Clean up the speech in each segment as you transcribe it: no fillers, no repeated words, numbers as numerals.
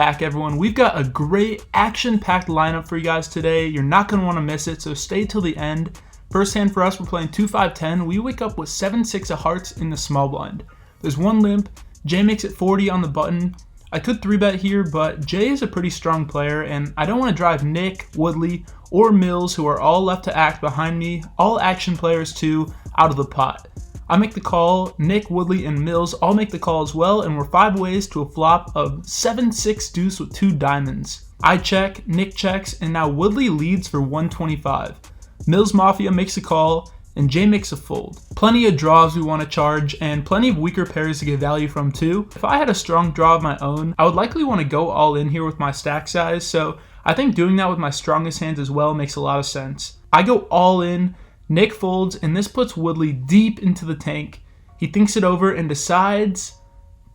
back, everyone. We've got a great action-packed lineup for you guys today. You're not going to want to miss it, so stay till the end. First hand for us, we're playing 2-5-10. We wake up with 7-6 of hearts in the small blind. There's one limp. Jay makes it 40 on the button. I could 3-bet here, but Jay is a pretty strong player, and I don't want to drive Nick, Woodley, or Mills, who are all left to act behind me, all action players too, out of the pot. I make the call, Nick, Woodley, and Mills all make the call as well, and we're 5 ways to a flop of 7-6 deuce with 2 diamonds. I check, Nick checks, and now Woodley leads for 125. Mills Mafia makes a call, and Jay makes a fold. Plenty of draws we want to charge, and plenty of weaker pairs to get value from too. If I had a strong draw of my own, I would likely want to go all in here with my stack size, so I think doing that with my strongest hands as well makes a lot of sense. I go all in, Nick folds, and this puts Woodley deep into the tank. He thinks it over and decides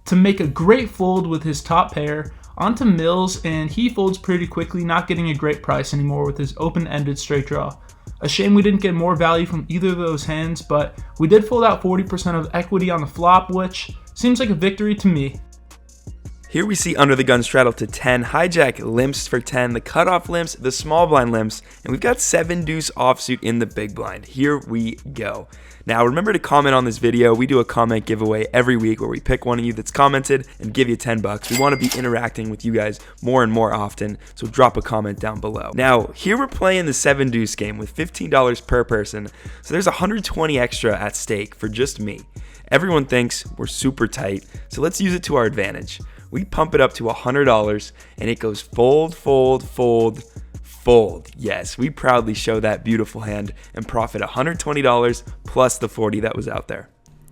to make a great fold with his top pair onto Mills, and he folds pretty quickly, not getting a great price anymore with his open-ended straight draw. A shame we didn't get more value from either of those hands, but we did fold out 40% of equity on the flop, which seems like a victory to me. Here we see under the gun straddle to 10, hijack limps for 10, the cutoff limps, the small blind limps, and we've got 7 deuce offsuit in the big blind. Here we go. Now remember to comment on this video. We do a comment giveaway every week where we pick one of you that's commented and give you 10 bucks. We want to be interacting with you guys more and more often, so drop a comment down below. Now here we're playing the 7 deuce game with $15 per person, so there's 120 extra at stake for just me. Everyone thinks we're super tight, so let's use it to our advantage. We pump it up to $100 and it goes fold, fold, fold, fold. Yes, we proudly show that beautiful hand and profit $120 plus the 40 that was out there.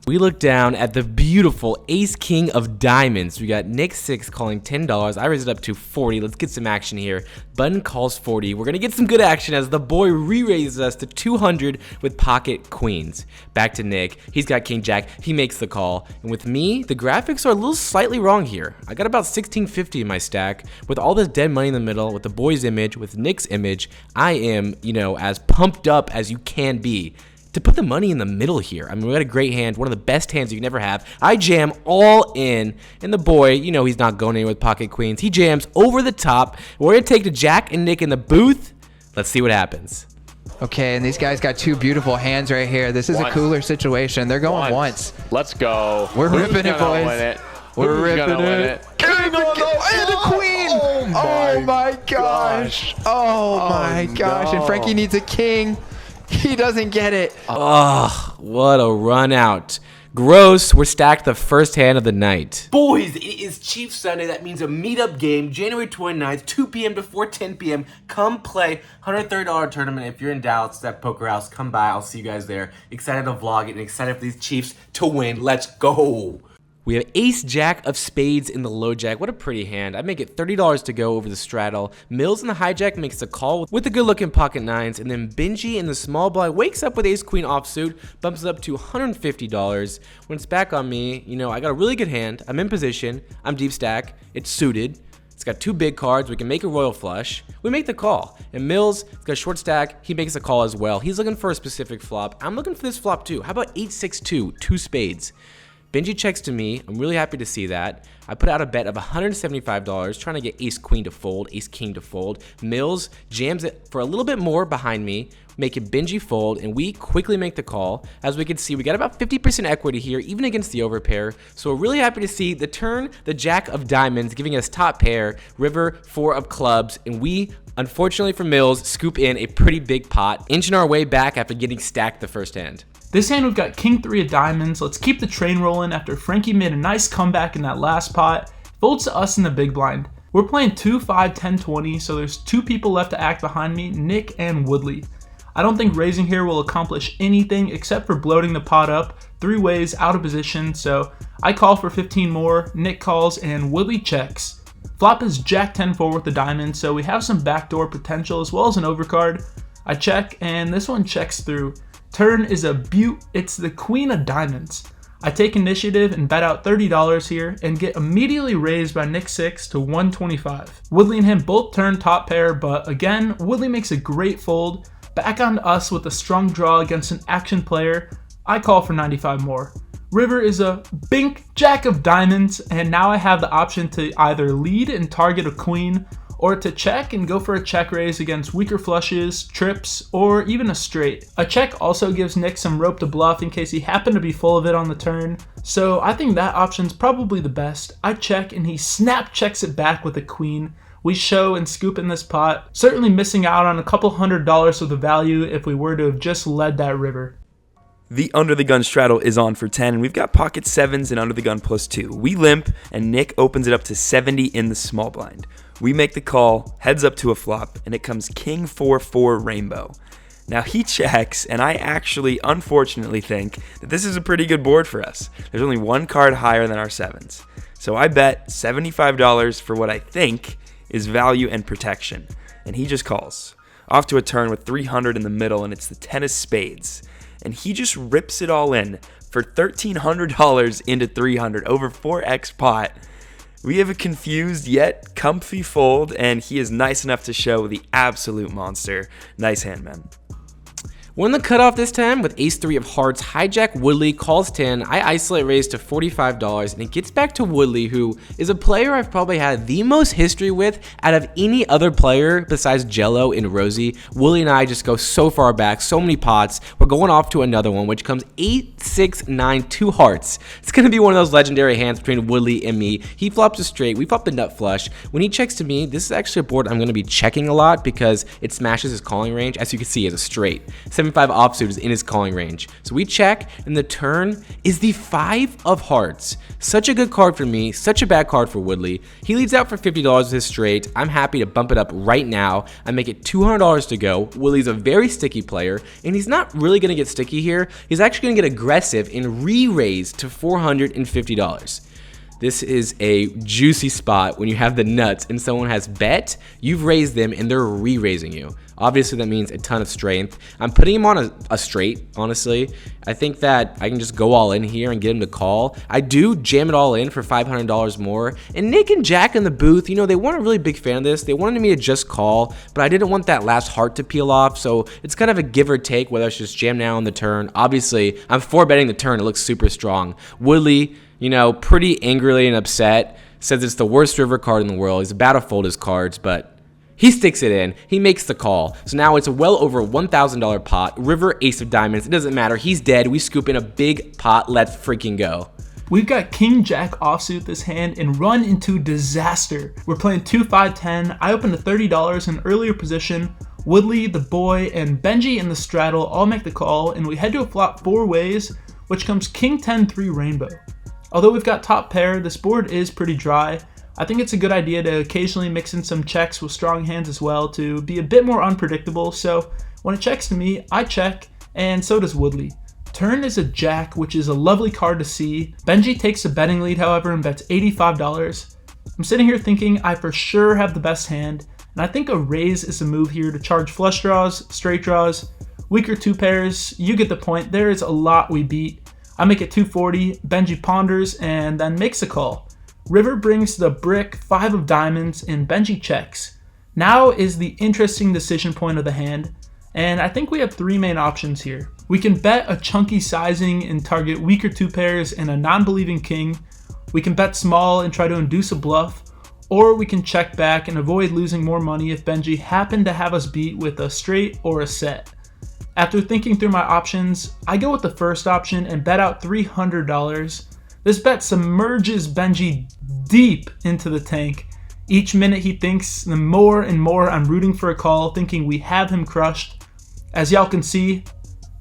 We look down at the beautiful ace king of diamonds. We got Nick 6 calling $10. I raise it up to 40. Let's get some action here. Button calls 40. We're gonna get some good action as the boy re-raises us to 200 with pocket queens. Back to Nick. He's got king jack. He makes the call. And with me, the graphics are a little slightly wrong here. I got about 1650 in my stack. With all this dead money in the middle, with the boy's image, with Nick's image, I am, as pumped up as you can be. To put the money in the middle here, I mean, we got a great hand, one of the best hands you can ever have. I jam all in, and the boy, he's not going anywhere with pocket queens. He jams over the top. We're going to take to Jack and Nick in the booth. Let's see what happens. Okay, and these guys got 2 beautiful hands right here. This is a cooler situation. They're going once. Let's go. We're ripping it, boys. We're ripping it. King and the queen! Oh my gosh. Oh my gosh. And Frankie needs a king. He doesn't get it. Oh, what a run out. Gross. We're stacked the first hand of the night. Boys, it is Chief Sunday. That means a meetup game, January 29th, 2 p.m. to 4:10 p.m. Come play. $130 tournament. If you're in Dallas, that poker house, come by. I'll see you guys there. Excited to vlog it and excited for these Chiefs to win. Let's go. We have ace jack of spades in the low jack. What a pretty hand. I make it $30 to go over the straddle. Mills in the hijack makes the call with the good looking pocket nines, and then Benji in the small blind wakes up with ace queen offsuit, bumps it up to $150. When it's back on me, I got a really good hand. I'm in position. I'm deep stack. It's suited. It's got 2 big cards. We can make a royal flush. We make the call. And Mills, it's got a short stack. He makes a call as well. He's looking for a specific flop. I'm looking for this flop too. How about 8-6-2, 2 spades? Benji checks to me. I'm really happy to see that. I put out a bet of $175 trying to get ace queen to fold, ace king to fold. Mills jams it for a little bit more behind me, making Benji fold, and we quickly make the call. As we can see, we got about 50% equity here, even against the overpair. So we're really happy to see the turn, the jack of diamonds, giving us top pair, river, 4 of clubs, and we, unfortunately for Mills, scoop in a pretty big pot, inching our way back after getting stacked the first hand. This hand we've got king 3 of diamonds. Let's keep the train rolling after Frankie made a nice comeback in that last pot. Folds to us in the big blind. We're playing 2, 5, 10, 20, so there's 2 people left to act behind me, Nick and Woodley. I don't think raising here will accomplish anything except for bloating the pot up 3 ways out of position, so I call for 15 more, Nick calls, and Woodley checks. Flop is jack 10-4 with the diamond, so we have some backdoor potential as well as an overcard. I check, and this one checks through. Turn is a beaut. It's the queen of diamonds. I take initiative and bet out $30 here and get immediately raised by Nick 6 to 125. Woodley and him both turn top pair, but again, Woodley makes a great fold. Back on to us with a strong draw against an action player. I call for 95 more. River is a bink jack of diamonds, and now I have the option to either lead and target a queen, or to check and go for a check raise against weaker flushes, trips, or even a straight. A check also gives Nick some rope to bluff in case he happened to be full of it on the turn, so I think that option's probably the best. I check and he snap checks it back with a queen. We show and scoop in this pot, certainly missing out on a couple $100 of the value if we were to have just led that river. The under the gun straddle is on for 10, and we've got pocket 7s and under the gun +2. We limp, and Nick opens it up to 70 in the small blind. We make the call, heads up to a flop, and it comes king 4-4 rainbow. Now he checks, and I actually, unfortunately, think that this is a pretty good board for us. There's only one card higher than our 7s. So I bet $75 for what I think is value and protection, and he just calls. Off to a turn with 300 in the middle, and it's the 10 of spades. And he just rips it all in for $1,300 into 300, over 4x pot. We have a confused yet comfy fold, and he is nice enough to show the absolute monster. Nice hand, man. We're in the cutoff this time with ace-3 of hearts. Hijack Woodley calls 10. I isolate raise to $45, and it gets back to Woodley, who is a player I've probably had the most history with out of any other player besides Jello and Rosie. Woodley and I just go so far back, so many pots. We're going off to another one, which comes 8, 6, 9, 2 hearts. It's going to be one of those legendary hands between Woodley and me. He flops a straight. We flop the nut flush. When he checks to me, this is actually a board I'm going to be checking a lot because it smashes his calling range. As you can see, it's a straight. 7-5 offsuit is in his calling range. So we check, and the turn is the 5 of hearts. Such a good card for me, such a bad card for Woodley. He leads out for $50 with his straight. I'm happy to bump it up right now. I make it $200 to go. Woodley's a very sticky player, and he's not really going to get sticky here. He's actually going to get aggressive and re-raise to $450. This is a juicy spot when you have the nuts and someone has bet, you've raised them, and they're re-raising you. Obviously, that means a ton of strength. I'm putting him on a straight, honestly. I think that I can just go all in here and get him to call. I do jam it all in for $500 more. And Nick and Jack in the booth, you know, they weren't a really big fan of this. They wanted me to just call, but I didn't want that last heart to peel off. So it's kind of a give or take whether I should just jam now on the turn. Obviously, I'm 4-betting the turn. It looks super strong. Woodley, you know, pretty angrily and upset, says it's the worst river card in the world. He's about to fold his cards, but he sticks it in. He makes the call. So now it's a well over $1,000 pot. River, ace of diamonds. It doesn't matter. He's dead. We scoop in a big pot. Let's freaking go. We've got King Jack offsuit this hand and run into disaster. We're playing 2-5-10. I opened to $30 in earlier position. Woodley, the boy, and Benji in the straddle all make the call, and we head to a flop 4 ways, which comes King 10-3 rainbow. Although we've got top pair, this board is pretty dry. I think it's a good idea to occasionally mix in some checks with strong hands as well to be a bit more unpredictable. So when it checks to me, I check, and so does Woodley. Turn is a jack, which is a lovely card to see. Benji takes a betting lead, however, and bets $85. I'm sitting here thinking I for sure have the best hand, and I think a raise is a move here to charge flush draws, straight draws, weaker 2 pairs. You get the point. There is a lot we beat. I make it $240, Benji ponders, and then makes a call. River brings the brick 5 of diamonds, and Benji checks. Now is the interesting decision point of the hand, and I think we have 3 main options here. We can bet a chunky sizing and target weaker 2 pairs and a non-believing king. We can bet small and try to induce a bluff, or we can check back and avoid losing more money if Benji happened to have us beat with a straight or a set. After thinking through my options, I go with the first option and bet out $300. This bet submerges Benji deep into the tank. Each minute he thinks, the more and more I'm rooting for a call, thinking we have him crushed. As y'all can see,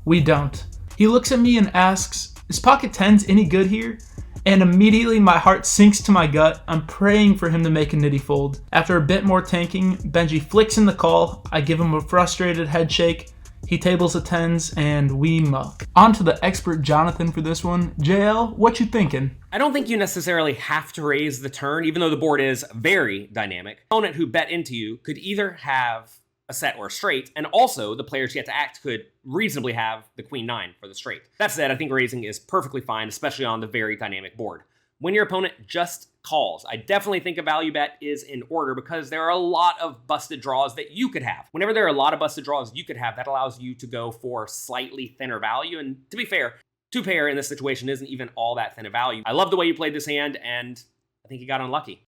we don't. He looks at me and asks, is pocket 10s any good here? And immediately my heart sinks to my gut. I'm praying for him to make a nitty fold. After a bit more tanking, Benji flicks in the call. I give him a frustrated head shake. He tables the 10s, and we muck. On to the expert Jonathan for this one. JL, what you thinking? I don't think you necessarily have to raise the turn, even though the board is very dynamic. The opponent who bet into you could either have a set or a straight, and also the players yet to act could reasonably have the queen 9 for the straight. That said, I think raising is perfectly fine, especially on the very dynamic board. When your opponent just calls, I definitely think a value bet is in order because there are a lot of busted draws that you could have. Whenever there are a lot of busted draws you could have, that allows you to go for slightly thinner value. And to be fair, Two pair in this situation isn't even all that thin a value. I love the way you played this hand, and I think you got unlucky.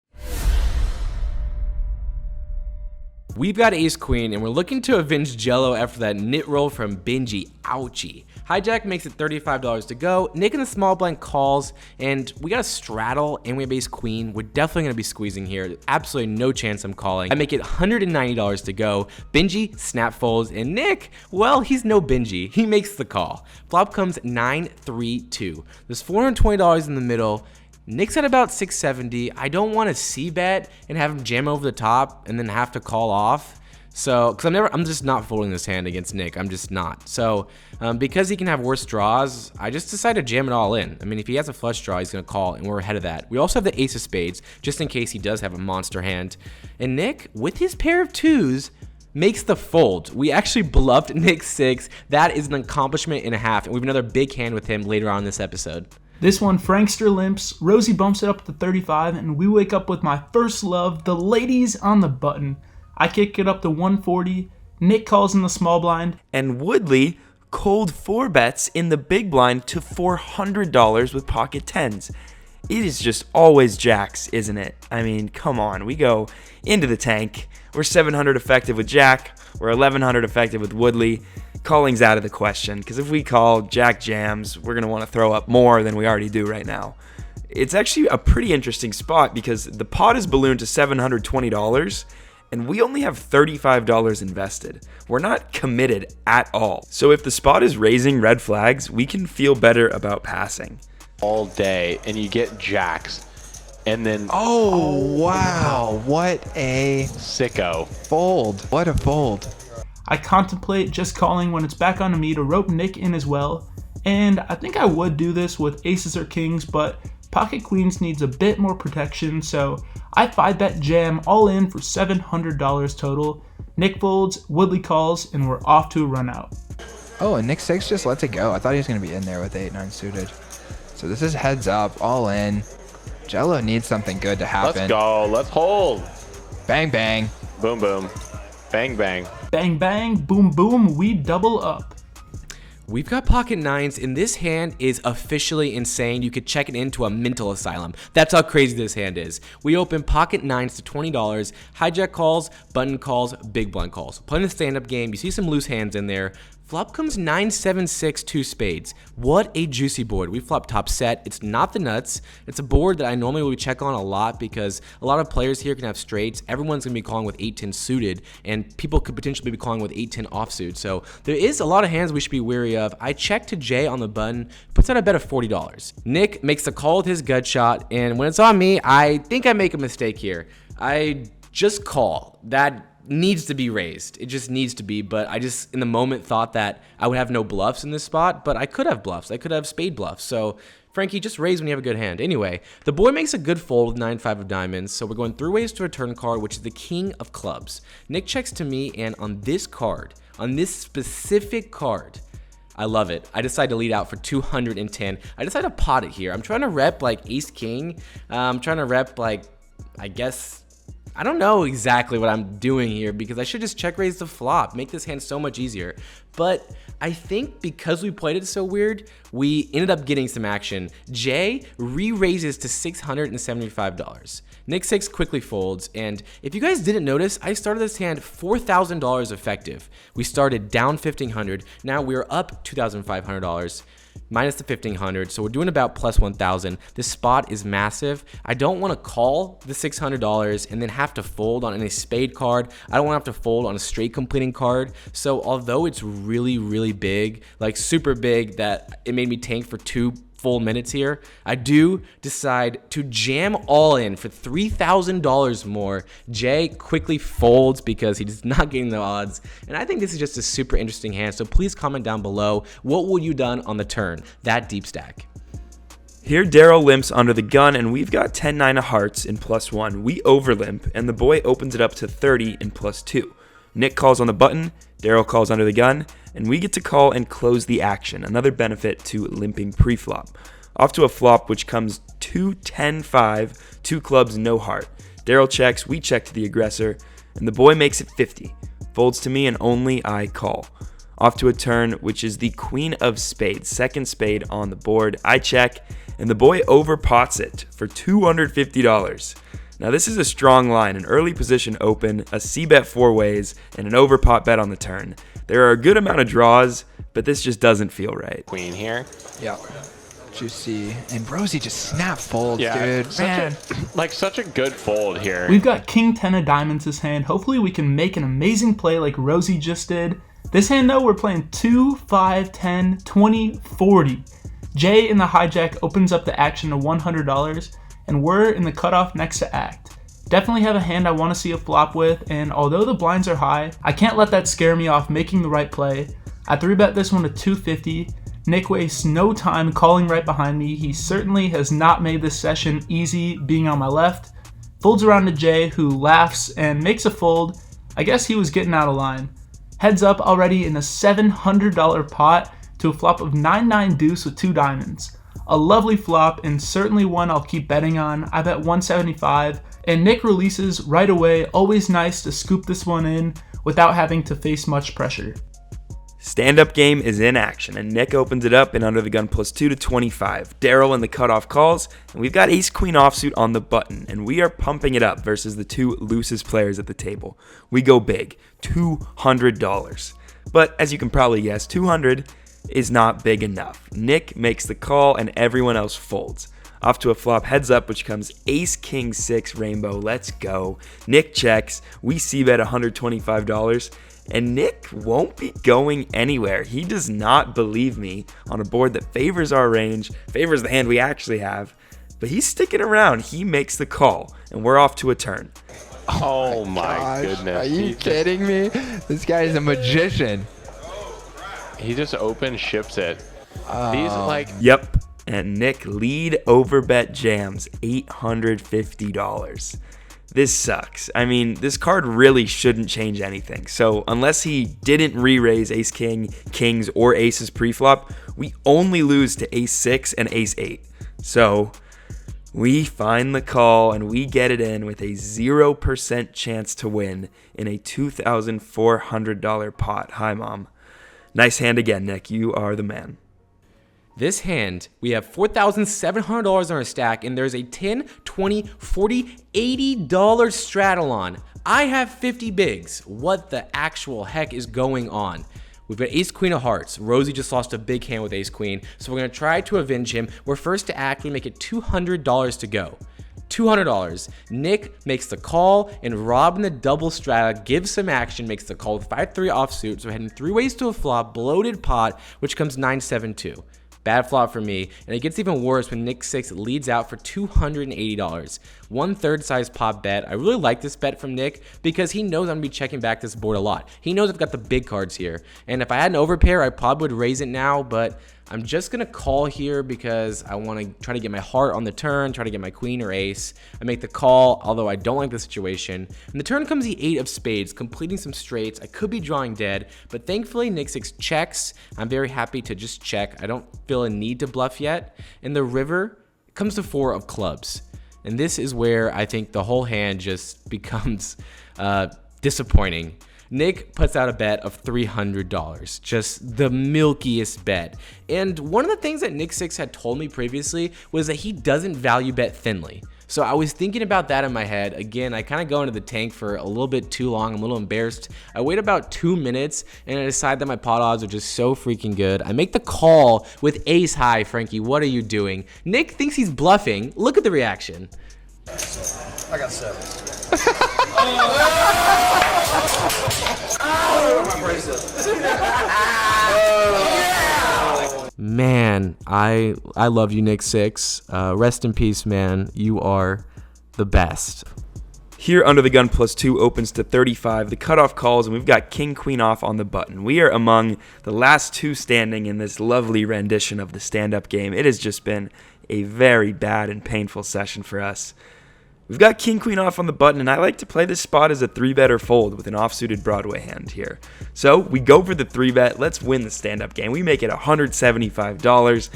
We've got ace queen, and we're looking to avenge Jello after that nit roll from Benji. Ouchie. Hijack makes it $35 to go. Nick in the small blind calls, and we got a straddle, and we have ace queen. We're definitely going to be squeezing here. Absolutely no chance I'm calling. I make it $190 to go. Benji snap folds, and Nick, well, he's no Benji. He makes the call. Flop comes 9-3-2. There's $420 in the middle. Nick's at about 670. I don't want to c-bet and have him jam over the top and then have to call off. So, because I'm just not folding this hand against Nick. I'm just not. So, because he can have worse draws, I just decided to jam it all in. I mean, if he has a flush draw, he's going to call, and we're ahead of that. We also have the ace of spades, just in case he does have a monster hand. And Nick, with his pair of twos, makes the fold. We actually bluffed Nick 6. That is an accomplishment and a half, and we have another big hand with him later on in this episode. This one, Frankster limps, Rosie bumps it up to 35, and we wake up with my first love, the ladies on the button. I kick it up to 140, Nick calls in the small blind. And Woodley cold 4 bets in the big blind to $400 with pocket tens. It is just always jacks, isn't it? I mean, come on, we go into the tank. We're 700 effective with Jack, we're 1100 effective with Woodley. Calling's out of the question, because if we call Jack jams, we're going to want to throw up more than we already do right now. It's actually a pretty interesting spot because the pot is ballooned to $720 and we only have $35 invested. We're not committed at all. So if the spot is raising red flags, we can feel better about passing. All day and you get jacks and then Oh, wow. What a sicko. fold. What a fold. I contemplate just calling when it's back onto me to rope Nick in as well, and I think I would do this with aces or kings, but pocket queens needs a bit more protection, so I 5-bet jam all in for $700 total. Nick folds, Woodley calls, and we're off to a run out. Oh, and Nick 6 just lets it go. I thought he was going to be in there with 8-9 suited. So this is heads up, all in. Jello needs something good to happen. Let's go. Let's hold. Bang, bang. Boom, boom. Bang, bang. Bang bang, boom boom, we double up. We've got pocket nines, and this hand is officially insane. You could check it into a mental asylum. That's how crazy this hand is. We open pocket nines to $20. Hijack calls, button calls, big blind calls. Playing the stand-up game, you see some loose hands in there. Flop comes 9-7-6, 2 spades. What a juicy board. We flop top set. It's not the nuts. It's a board that I normally would check on a lot because a lot of players here can have straights. Everyone's going to be calling with 8-10 suited, and people could potentially be calling with 8-10 offsuit. So there is a lot of hands we should be wary of. I check to Jay on the button, puts out a bet of $40. Nick makes the call with his gut shot, and when it's on me, I think I make a mistake here. I just call. That needs to be raised. It just needs to be, but I just in the moment thought that I would have no bluffs in this spot, but I could have bluffs. I could have spade bluffs. So Frankie, just raise when you have a good hand. Anyway, the boy makes a good fold with 9-5 of diamonds, so we're going through ways to a turn card, which is the king of clubs. Nick checks to me, and on this card, on this specific card, I love it. I decide to lead out for 210. I decide to pot it here. I'm trying to rep like ace king. I'm trying to rep like, I guess, I don't know exactly what I'm doing here because I should just check raise the flop, make this hand so much easier. But I think because we played it so weird, we ended up getting some action. Jay re-raises to $675. Nick 6 quickly folds, and if you guys didn't notice, I started this hand $4,000 effective. We started down $1,500, now we're up $2,500. Minus the 1,500, so we're doing about plus 1,000. This spot is massive. I don't want to call the $600 and then have to fold on any spade card. I don't want to have to fold on a straight completing card. So although it's really, really big, like super big that it made me tank for 2 full minutes here, I do decide to jam all in for $3,000 more. Jay quickly folds because he's not getting the odds, and I think this is just a super interesting hand, so please comment down below what would you done on the turn, that deep stack. Here Daryl limps under the gun, and we've got 10-9 of hearts in +1. We overlimp, and the boy opens it up to 30 in +2. Nick calls on the button, Daryl calls under the gun, and we get to call and close the action, another benefit to limping pre-flop. Off to a flop which comes 2-10-5, 2 clubs, no heart. Daryl checks, we check to the aggressor, and the boy makes it 50. Folds to me and only I call. off to a turn, which is the queen of spades, second spade on the board. I check, and the boy overpots it for $250. Now this is a strong line, an early position open, a c-bet 4 ways, and an overpot bet on the turn. There are a good amount of draws, but this just doesn't feel right. Queen here. Yeah. Juicy. And Rosie just snap folds, Yeah, dude. Man. such a good fold here. We've got king 10 of diamonds this hand. Hopefully we can make an amazing play like Rosie just did. This hand though, we're playing 2, 5, 10, 20, 40. Jay in the hijack opens up the action to $100, and we're in the cutoff next to act. Definitely have a hand I want to see a flop with, and although the blinds are high, I can't let that scare me off making the right play. I 3-bet this one to $250. Nick wastes no time calling right behind me. He certainly has not made this session easy being on my left. Folds around to Jay, who laughs and makes a fold. I guess he was getting out of line. Heads up already in a $700 pot to a flop of 9-9 deuce with 2 diamonds. A lovely flop, and certainly one I'll keep betting on. I bet 175, and Nick releases right away. Always nice to scoop this one in without having to face much pressure. Stand-up game is in action, and Nick opens it up in under the gun +2 to 25. Daryl in the cutoff calls, and we've got ace-queen offsuit on the button, and we are pumping it up versus the 2 loosest players at the table. We go big, $200. But as you can probably guess, 200 is not big enough. Nick makes the call, and everyone else folds. Off to a flop heads up, which comes ace king 6 rainbow. Let's go. Nick checks. We c-bet $125. And Nick won't be going anywhere. He does not believe me on a board that favors our range, favors the hand we actually have, but he's sticking around. He makes the call, and we're off to a turn. Oh my goodness. Are you kidding me? This guy is a magician. He just open ships it. These Yep, and Nick lead overbet jams $850. This sucks. I mean, this card really shouldn't change anything. So unless he didn't re-raise ace king, kings, or aces pre-flop, we only lose to ace 6 and ace 8. So we find the call and we get it in with a 0% chance to win in a $2,400 pot. Hi, Mom. Nice hand again, Nick. You are the man. This hand, we have $4,700 on our stack, and there's a $10, $20, $40, $80 straddle on. I have 50 bigs. What the actual heck is going on? We've got ace queen of hearts. Rosie just lost a big hand with ace queen, so we're going to try to avenge him. We're first to act. We make it $200 to go. $200. Nick makes the call, and Rob in the double strata gives some action, makes the call with 5-3 offsuit, so we're heading 3 ways to a flop, bloated pot, which comes 9-7-2. Bad flop for me, and it gets even worse when Nick 6 leads out for $280. 1/3 size pot bet. I really like this bet from Nick because he knows I'm going to be checking back this board a lot. He knows I've got the big cards here, and if I had an overpair, I probably would raise it now, but I'm just going to call here because I want to try to get my heart on the turn, try to get my queen or ace. I make the call, although I don't like the situation. And the turn comes the 8 of spades, completing some straights. I could be drawing dead, but thankfully Nick 6 checks. I'm very happy to just check. I don't feel a need to bluff yet. And the river comes to 4 of clubs. And this is where I think the whole hand just becomes disappointing. Nick puts out a bet of $300, just the milkiest bet. And one of the things that Nick 6 had told me previously was that he doesn't value bet thinly. So I was thinking about that in my head. Again, I kind of go into the tank for a little bit too long. I'm a little embarrassed. I wait about 2 minutes and I decide that my pot odds are just so freaking good. I make the call with ace high. Frankie, what are you doing? Nick thinks he's bluffing. Look at the reaction. I got 7. Man, I love you, Nick 6. Rest in peace, man. You are the best. Here under the gun +2 opens to 35. The cutoff calls, and we've got king queen off on the button. We are among the last 2 standing in this lovely rendition of the stand-up game. It has just been a very bad and painful session for us. We've got king queen off on the button, and I like to play this spot as a 3-bet or fold with an offsuited Broadway hand here. So we go for the 3-bet. Let's win the stand-up game. We make it $175,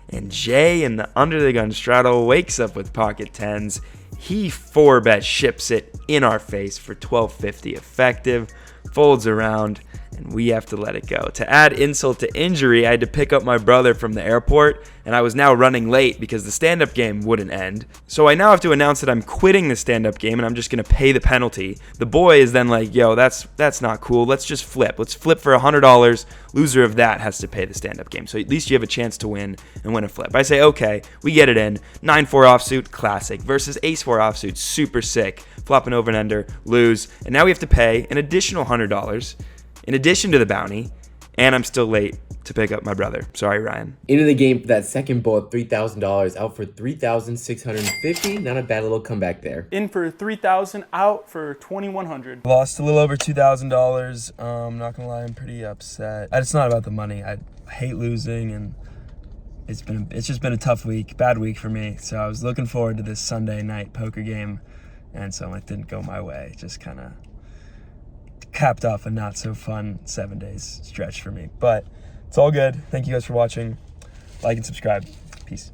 and Jay in the under the gun straddle wakes up with pocket 10s. He 4-bet ships it in our face for $12.50 effective, folds around, and and we have to let it go. To add insult to injury, I had to pick up my brother from the airport, and I was now running late because the stand-up game wouldn't end. So I now have to announce that I'm quitting the stand-up game and I'm just gonna pay the penalty. The boy is then like, yo, that's not cool. Let's just flip. Let's flip for $100. Loser of that has to pay the stand-up game. So at least you have a chance to win and win a flip. I say, okay, we get it in. 9-4 offsuit, classic. Versus ace-4 offsuit, super sick. Flop an over and under, lose. And now we have to pay an additional $100 in addition to the bounty. And I'm still late to pick up my brother. Sorry, Ryan. Into the game for that second bull at $3,000, out for $3,650. Not a bad little comeback there. In for $3,000, out for $2,100. Lost a little over $2,000. I'm not gonna lie, I'm pretty upset. It's not about the money. I hate losing, and it's just been a tough week, bad week for me. So I was looking forward to this Sunday night poker game, and so it didn't go my way. Just kind of capped off a not so fun 7 days stretch for me. But it's all good. Thank you guys for watching. Like and subscribe. Peace.